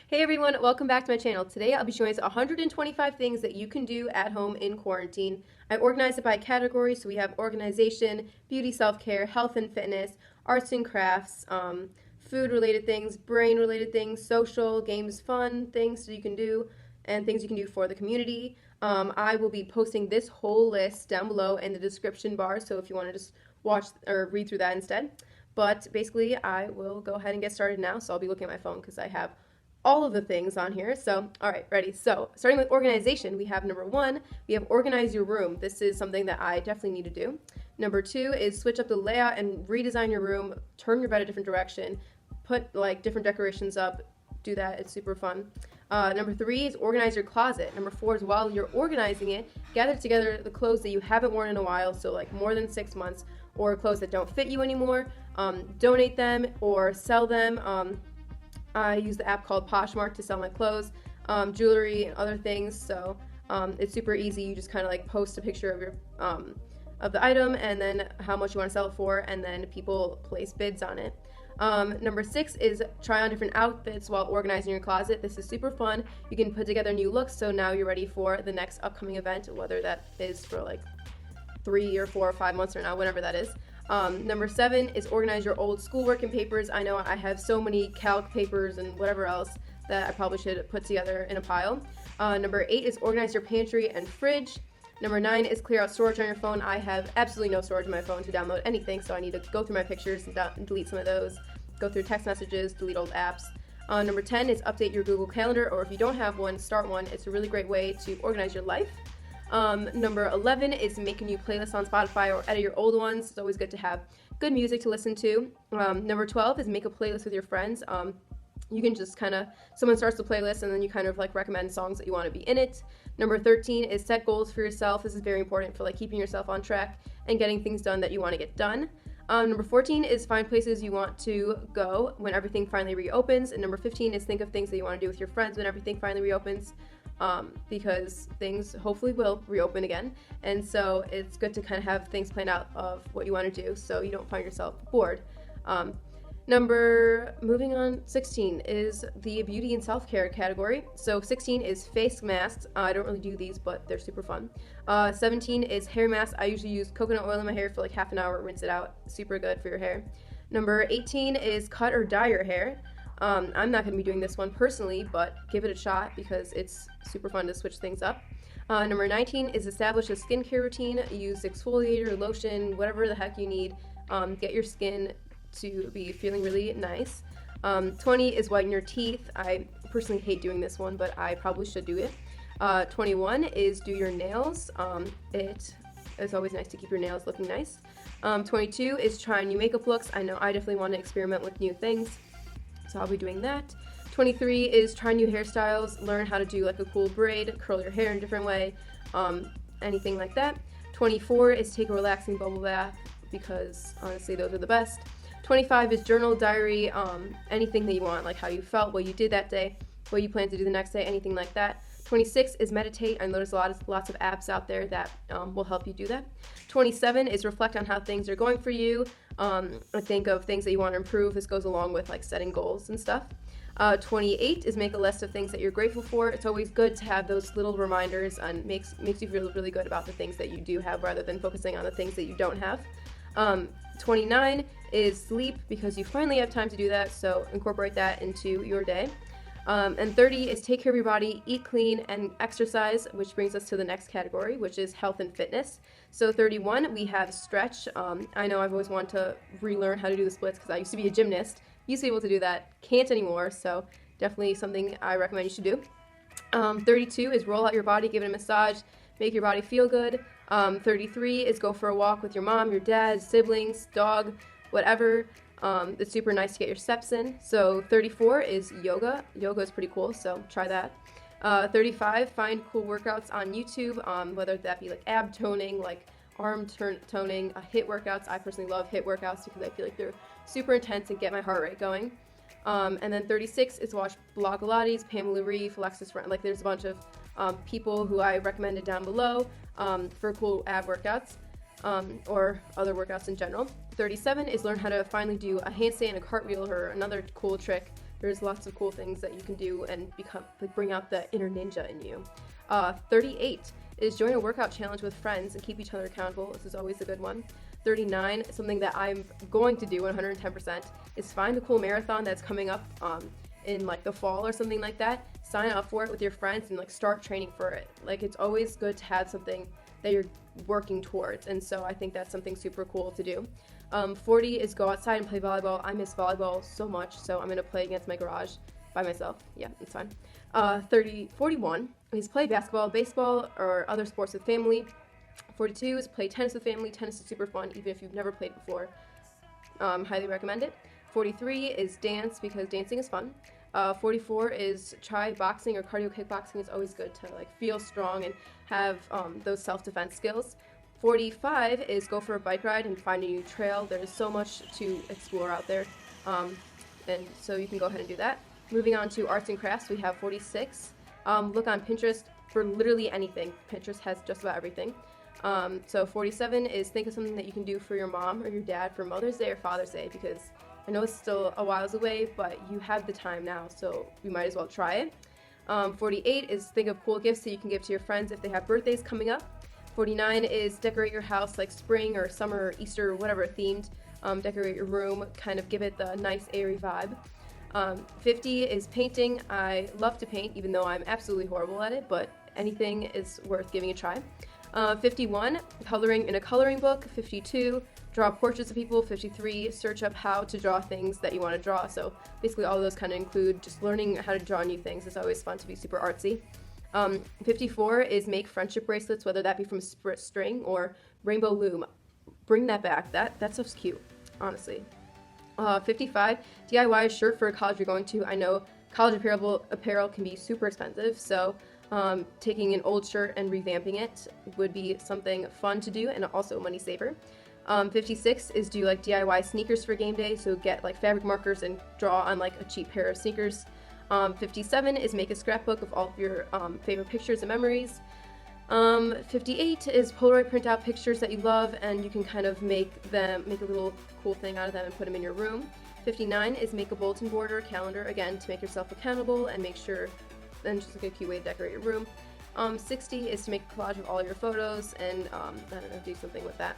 Hey everyone, welcome back to my channel. Today I'll be showing us 125 things that you can do at home in quarantine. I organized it by category, so we have organization, beauty, self-care, health and fitness, arts and crafts, food-related things, brain-related things, social, games, fun, things that you can do, and things you can do for the community. I will be posting this whole list down below in the description bar, so if you want to just watch or read through that instead. But basically, I will go ahead and get started now, so I'll be looking at my phone because I have all of the things on here. So, all right, ready. So, starting with organization, we have number 1, we have organize your room. This is something that I definitely need to do. Number 2 is switch up the layout and redesign your room, turn your bed a different direction, put like different decorations up, do that, it's super fun. Number 3 is organize your closet. Number 4 is while you're organizing it, gather together the clothes that you haven't worn in a while, so like more than 6 months, or clothes that don't fit you anymore, donate them or sell them. I use the app called Poshmark to sell my clothes, jewelry, and other things. So it's super easy. You just kind of like post a picture of your of the item and then how much you want to sell it for, and then people place bids on it. Number 6 is try on different outfits while organizing your closet. This is super fun. You can put together new looks, so now you're ready for the next upcoming event, whether that is for like 3 or 4 or 5 months from now, whenever that is. Number 7 is organize your old schoolwork and papers. I know I have so many calc papers and whatever else that I probably should put together in a pile. Number 8 is organize your pantry and fridge. Number 9 is clear out storage on your phone. I have absolutely no storage on my phone to download anything, so I need to go through my pictures and delete some of those, go through text messages, delete old apps. Number 10 is update your Google Calendar, or if you don't have one, start one. It's a really great way to organize your life. Number 11 is make a new playlist on Spotify or edit your old ones. It's always good to have good music to listen to. Number 12 is make a playlist with your friends. You can just kind of, someone starts the playlist and then you kind of like recommend songs that you want to be in it. Number 13 is set goals for yourself. This is very important for like keeping yourself on track and getting things done that you want to get done. Number 14 is find places you want to go when everything finally reopens. And number 15 is think of things that you want to do with your friends when everything finally reopens. Because things hopefully will reopen again, and so it's good to kind of have things planned out of what you want to do so you don't find yourself bored. Moving on, 16 is the beauty and self-care category. So 16 is face masks. I don't really do these, but they're super fun. 17 is hair masks. I usually use coconut oil in my hair for like half an hour, rinse it out. Super good for your hair. Number 18 is cut or dye your hair. I'm not going to be doing this one personally, but give it a shot because it's super fun to switch things up. Number 19 is establish a skincare routine. Use exfoliator, lotion, whatever the heck you need. Get your skin to be feeling really nice. 20 is whiten your teeth. I personally hate doing this one, but I probably should do it. 21 is do your nails. It is always nice to keep your nails looking nice. 22 is try new makeup looks. I know I definitely want to experiment with new things, so I'll be doing that. 23 is try new hairstyles, learn how to do like a cool braid, curl your hair in a different way, anything like that. 24 is take a relaxing bubble bath, because honestly those are the best. 25 is journal, diary, anything that you want, like how you felt, what you did that day, what you plan to do the next day, anything like that. 26 is meditate. I know there's lots of apps out there that will help you do that. 27 is reflect on how things are going for you. Think of things that you want to improve. This goes along with like setting goals and stuff. 28 is make a list of things that you're grateful for. It's always good to have those little reminders and makes you feel really good about the things that you do have rather than focusing on the things that you don't have. 29 is sleep, because you finally have time to do that, so incorporate that into your day. And 30 is take care of your body, eat clean, and exercise, which brings us to the next category, which is health and fitness. So 31, we have stretch. I know I've always wanted to relearn how to do the splits because I used to be a gymnast. Used to be able to do that, can't anymore, so definitely something I recommend you should do. 32 is roll out your body, give it a massage, make your body feel good. 33 is go for a walk with your mom, your dad, siblings, dog, whatever. It's super nice to get your steps in. So 34 is yoga. Yoga is pretty cool, so try that. 35, find cool workouts on YouTube, whether that be like ab toning, like arm toning, HIIT workouts. I personally love HIIT workouts because I feel like they're super intense and get my heart rate going. And then 36 is watch Blogilates, Pamela Reeve, Alexis Rent. Like there's a bunch of people who I recommended down below for cool ab workouts or other workouts in general. 37 is learn how to finally do a handstand, a cartwheel, or another cool trick. There's lots of cool things that you can do and bring out the inner ninja in you. 38 is join a workout challenge with friends and keep each other accountable. This is always a good one. 39, something that I'm going to do 110%, is find a cool marathon that's coming up in like the fall or something like that. Sign up for it with your friends and like start training for it. Like, it's always good to have something that you're working towards, and so I think that's something super cool to do. 40 is go outside and play volleyball. I miss volleyball so much, so I'm gonna play against my garage by myself. Yeah, it's fine. 41 is play basketball, baseball, or other sports with family. 42 is play tennis with family. Tennis is super fun, even if you've never played before. Highly recommend it. 43 is dance, because dancing is fun. 44 is try boxing or cardio kickboxing. It's always good to like feel strong and have those self-defense skills. 45 is go for a bike ride and find a new trail. There's so much to explore out there, and so you can go ahead and do that. Moving on to arts and crafts, we have 46. Look on Pinterest for literally anything. Pinterest has just about everything. So 47 is think of something that you can do for your mom or your dad for Mother's Day or Father's Day, because I know it's still a whiles away, but you have the time now, so you might as well try it. 48 is think of cool gifts that you can give to your friends if they have birthdays coming up. 49 is decorate your house like spring or summer or Easter or whatever themed. Decorate your room, kind of give it the nice airy vibe. 50 is painting. I love to paint, even though I'm absolutely horrible at it, but anything is worth giving a try. 51, coloring in a coloring book. 52, draw portraits of people. 53, search up how to draw things that you want to draw. So basically all of those kind of include just learning how to draw new things. It's always fun to be super artsy. 54 is make friendship bracelets, whether that be from string or rainbow loom. Bring that back. That stuff's cute, honestly. 55, DIY a shirt for a college you're going to. I know college apparel can be super expensive, so taking an old shirt and revamping it would be something fun to do and also a money saver. 56 is do like DIY sneakers for game day, so get like fabric markers and draw on like a cheap pair of sneakers. 57 is make a scrapbook of all of your favorite pictures and memories. 58 is Polaroid print out pictures that you love, and you can kind of make a little cool thing out of them and put them in your room. 59 is make a bulletin board or a calendar, again, to make yourself accountable and make sure, and just like a cute way to decorate your room. 60 is to make a collage of all your photos and, I don't know, do something with that.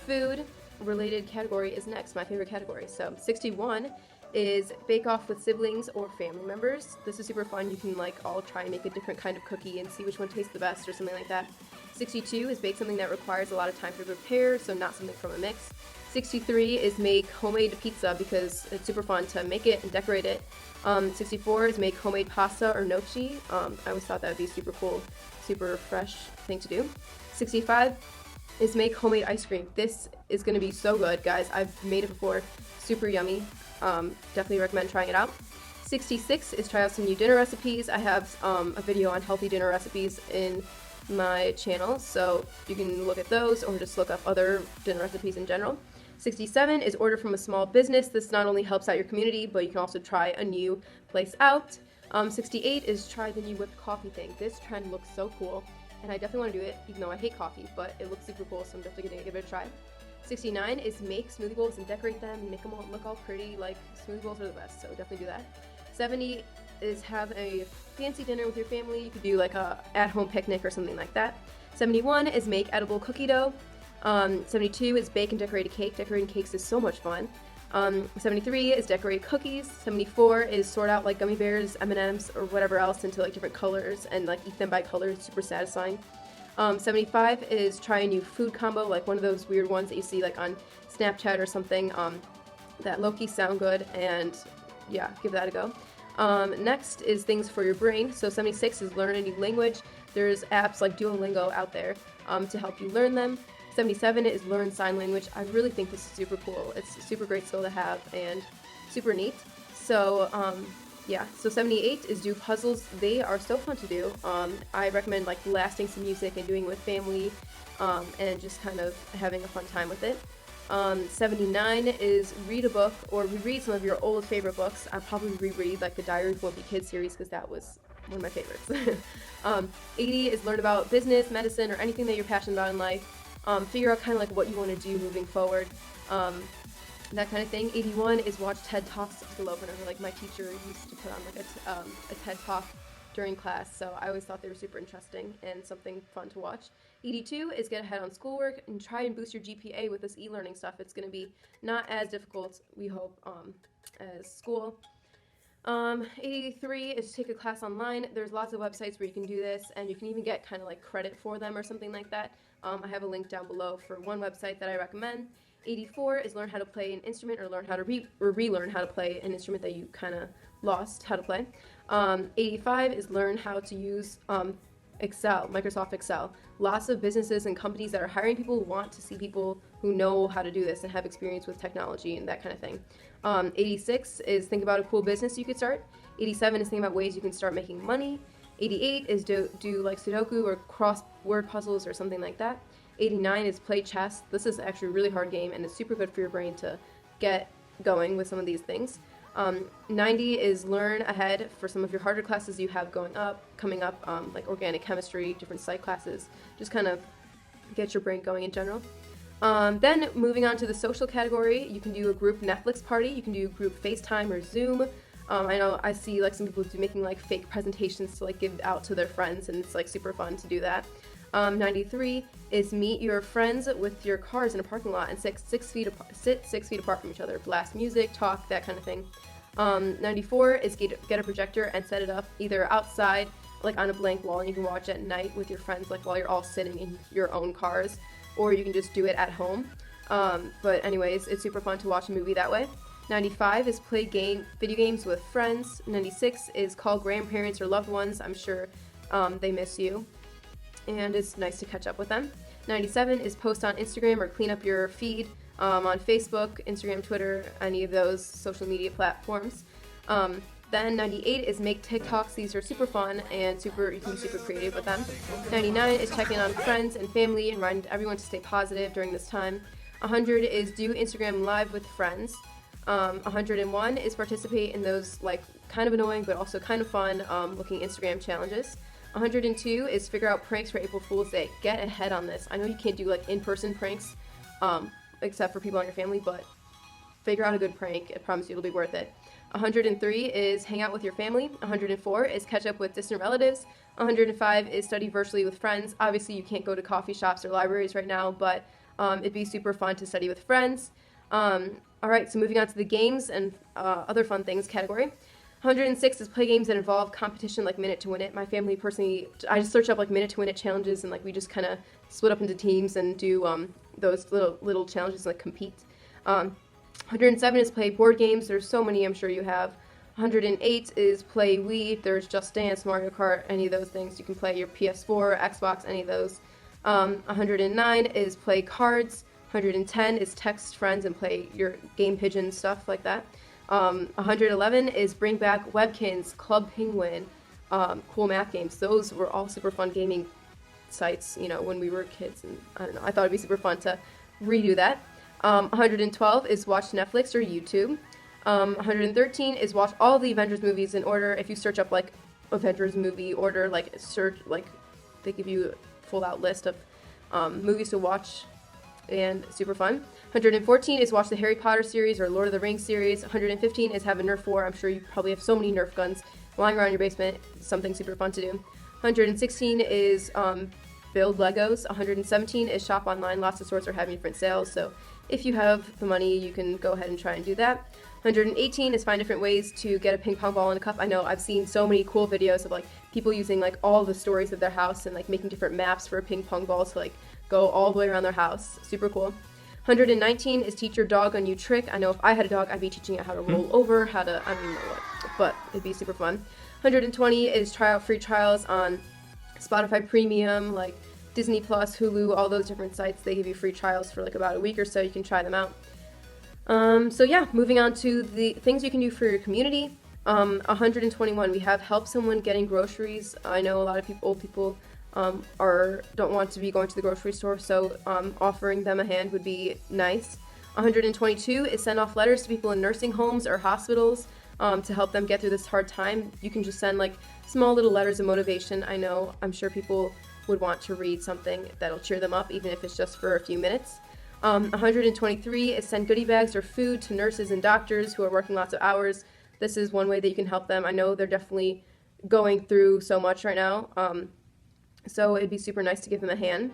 Food related category is next, my favorite category. So 61 is bake off with siblings or family members. This is super fun. You can like all try and make a different kind of cookie and see which one tastes the best or something like that. 62 is bake something that requires a lot of time to prepare, so not something from a mix. 63 is make homemade pizza, because it's super fun to make it and decorate it. 64 is make homemade pasta or gnocchi. I always thought that would be super cool, super fresh thing to do. 65 is make homemade ice cream. This is going to be so good, guys. I've made it before. Super yummy. Definitely recommend trying it out. 66 is try out some new dinner recipes. I have a video on healthy dinner recipes in my channel, so you can look at those or just look up other dinner recipes in general. 67 is order from a small business. This not only helps out your community, but you can also try a new place out. 68 is try the new whipped coffee thing. This trend looks so cool, and I definitely want to do it, even though I hate coffee, but it looks super cool, so I'm definitely going to give it a try. 69 is make smoothie bowls and decorate them and make them all look all pretty. Like, smoothie bowls are the best, so definitely do that. 70 is have a fancy dinner with your family. You could do like a at-home picnic or something like that. 71 is make edible cookie dough. 72 is bake and decorate a cake. Decorating cakes is so much fun. 73 is decorate cookies. 74 is sort out like gummy bears, M&Ms, or whatever else into like different colors and like eat them by color. It's super satisfying. 75 is try a new food combo, like one of those weird ones that you see like on Snapchat or something that low-key sound good, and yeah, give that a go. Next is things for your brain. So 76 is learn a new language. There's apps like Duolingo out there to help you learn them. 77 is learn sign language. I really think this is super cool. It's a super great skill to have and super neat. So yeah, so 78 is do puzzles. They are so fun to do. I recommend like blasting some music and doing it with family and just kind of having a fun time with it. 79 is read a book or reread some of your old favorite books. I'll probably reread like the Diary of a Wimpy Kid series, because that was one of my favorites. 80 is learn about business, medicine, or anything that you're passionate about in life. Figure out kind of like what you want to do moving forward. That kind of thing. 81 is watch TED Talks. I love whenever like my teacher used to put on like a TED Talk during class, so I always thought they were super interesting and something fun to watch. 82 is get ahead on schoolwork and try and boost your GPA with this e-learning stuff. It's going to be not as difficult, we hope, as school. 83 is take a class online. There's lots of websites where you can do this, and you can even get kind of like credit for them or something like that. I have a link down below for one website that I recommend. 84 is learn how to play an instrument or learn how to relearn how to play an instrument that you kind of lost how to play. 85 is learn how to use Excel, Microsoft Excel. Lots of businesses and companies that are hiring people want to see people who know how to do this and have experience with technology and that kind of thing. 86 is think about a cool business you could start. 87 is think about ways you can start making money. 88 is do like Sudoku or crossword puzzles or something like that. 89 is play chess. This is actually a really hard game, and it's super good for your brain to get going with some of these things. 90 is learn ahead for some of your harder classes you have coming up, like organic chemistry, different psych classes. Just kind of get your brain going in general. Then moving on to the social category, you can do a group Netflix party. You can do group FaceTime or Zoom. I know I see like some people making like fake presentations to like give out to their friends, and it's like super fun to do that. 93 is meet your friends with your cars in a parking lot and sit 6 feet apart from each other. Blast music, talk, that kind of thing. 94 is get a projector and set it up either outside, like on a blank wall, and you can watch at night with your friends, like while you're all sitting in your own cars, or you can just do it at home. But anyways, it's super fun to watch a movie that way. 95 is play video games with friends. 96 is call grandparents or loved ones. I'm sure they miss you, and it's nice to catch up with them. 97 is post on Instagram or clean up your feed on Facebook, Instagram, Twitter, any of those social media platforms. Then 98 is make TikToks. These are super fun and you can be super creative with them. 99 is check in on friends and family and remind everyone to stay positive during this time. 100 is do Instagram live with friends. 101 is participate in those like kind of annoying but also kind of fun looking Instagram challenges. 102 is figure out pranks for April Fool's Day. Get ahead on this. I know you can't do like in-person pranks except for people in your family, but figure out a good prank. I promise you it'll be worth it. 103 is hang out with your family. 104 is catch up with distant relatives. 105 is study virtually with friends. Obviously you can't go to coffee shops or libraries right now, but it'd be super fun to study with friends. Alright, so moving on to the games and other fun things category. 106 is play games that involve competition like Minute to Win It. My family personally, I just search up like Minute to Win It challenges, and like we just kind of split up into teams and do those little challenges like compete. 107 is play board games. There's so many, I'm sure you have. 108 is play Wii. There's Just Dance, Mario Kart, any of those things. You can play your PS4, Xbox, any of those. 109 is play cards. 110 is text friends and play your Game Pigeon stuff like that. 111 is bring back Webkinz, Club Penguin, cool math games. Those were all super fun gaming sites, you know, when we were kids, and I don't know, I thought it'd be super fun to redo that. 112 is watch Netflix or YouTube. 113 is watch all the Avengers movies in order. If you search up like Avengers movie order, like search, like they give you a full out list of movies to watch, and super fun. 114 is watch the Harry Potter series or Lord of the Rings series. 115 is have a Nerf war. I'm sure you probably have so many Nerf guns lying around your basement. Something super fun to do. 116 is build Legos. 117 is shop online. Lots of stores are having different sales, so if you have the money, you can go ahead and try and do that. 118 is find different ways to get a ping pong ball in a cup. I know I've seen so many cool videos of like people using like all the stories of their house and like making different maps for a ping pong ball to like go all the way around their house. Super cool. 119 is teach your dog a new trick. I know if I had a dog, I'd be teaching it how to roll over, how to, I don't even know what, but it'd be super fun. 120 is try out free trials on Spotify Premium, like Disney Plus, Hulu, all those different sites. They give you free trials for like about a week or so. You can try them out. So yeah, moving on to the things you can do for your community. 121, we have help someone getting groceries. I know a lot of old people don't want to be going to the grocery store, so offering them a hand would be nice. 122 is send off letters to people in nursing homes or hospitals to help them get through this hard time. You can just send like small little letters of motivation. I'm sure people would want to read something that'll cheer them up, even if it's just for a few minutes. 123 is send goodie bags or food to nurses and doctors who are working lots of hours. This is one way that you can help them. I know they're definitely going through so much right now, so it'd be super nice to give them a hand.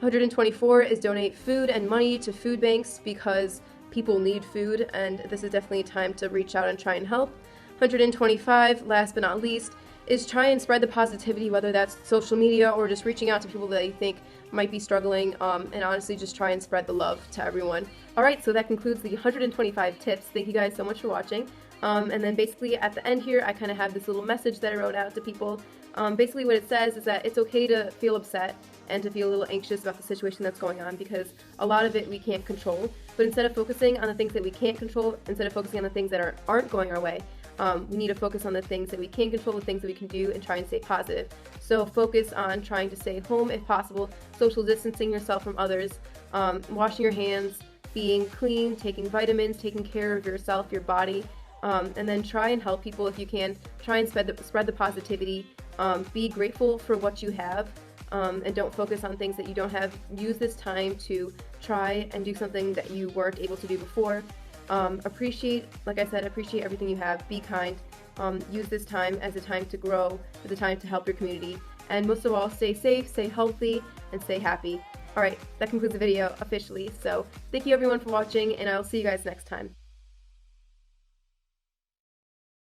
124 is donate food and money to food banks because people need food, and this is definitely a time to reach out and try and help. 125, last but not least, is try and spread the positivity, whether that's social media or just reaching out to people that you think might be struggling, and honestly just try and spread the love to everyone. Alright, so that concludes the 125 tips. Thank you guys so much for watching. And then basically at the end here, I kind of have this little message that I wrote out to people. Basically what it says is that it's okay to feel upset and to feel a little anxious about the situation that's going on, because a lot of it we can't control. But instead of focusing on the things that we can't control, instead of focusing on the things that aren't going our way, we need to focus on the things that we can control, the things that we can do, and try and stay positive. So focus on trying to stay home if possible, social distancing yourself from others, washing your hands, being clean, taking vitamins, taking care of yourself, your body, and then try and help people if you can. Try and spread the positivity. Be grateful for what you have, and don't focus on things that you don't have. Use this time to try and do something that you weren't able to do before. Like I said, appreciate everything you have. Be kind. Use this time as a time to grow, as a time to help your community. And most of all, stay safe, stay healthy, and stay happy. Alright, that concludes the video officially. So thank you everyone for watching, and I'll see you guys next time.